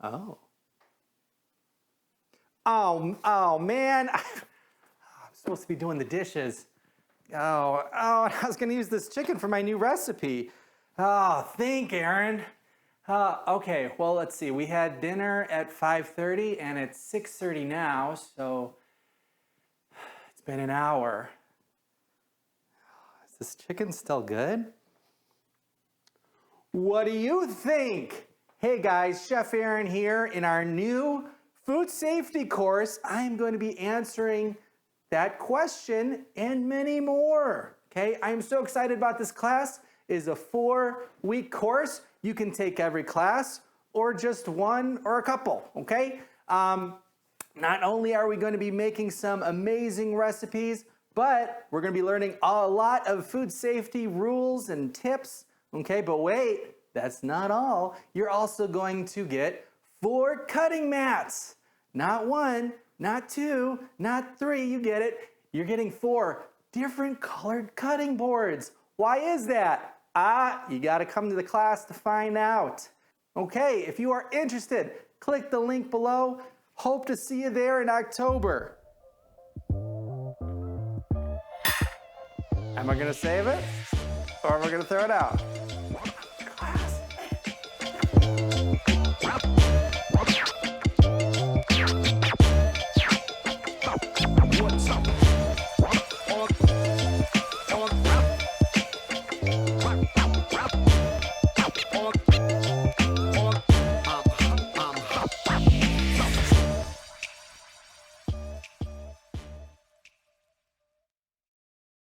Oh. Oh man. I'm supposed to be doing the dishes. I was gonna use this chicken for my new recipe. Oh, think, Aaron. Okay, well, let's see. We had dinner at 5:30 and it's 6:30 now, so it's been an hour. Is this chicken still good? What do you think? Hey guys, Chef Aaron here. In our new food safety course, I'm going to be answering that question and many more. Okay, I'm so excited about this class. It is a 4-week course. You can take every class or just one or a couple, okay? Not only are we going to be making some amazing recipes, but we're going to be learning a lot of food safety rules and tips, okay? But wait, that's not all. You're also going to get 4 cutting mats. Not 1, not 2, not 3, you get it. You're getting 4 different colored cutting boards. Why is that? You gotta come to the class to find out. Okay, if you are interested, click the link below. Hope to see you there in October. Am I gonna save it? Or am I gonna throw it out?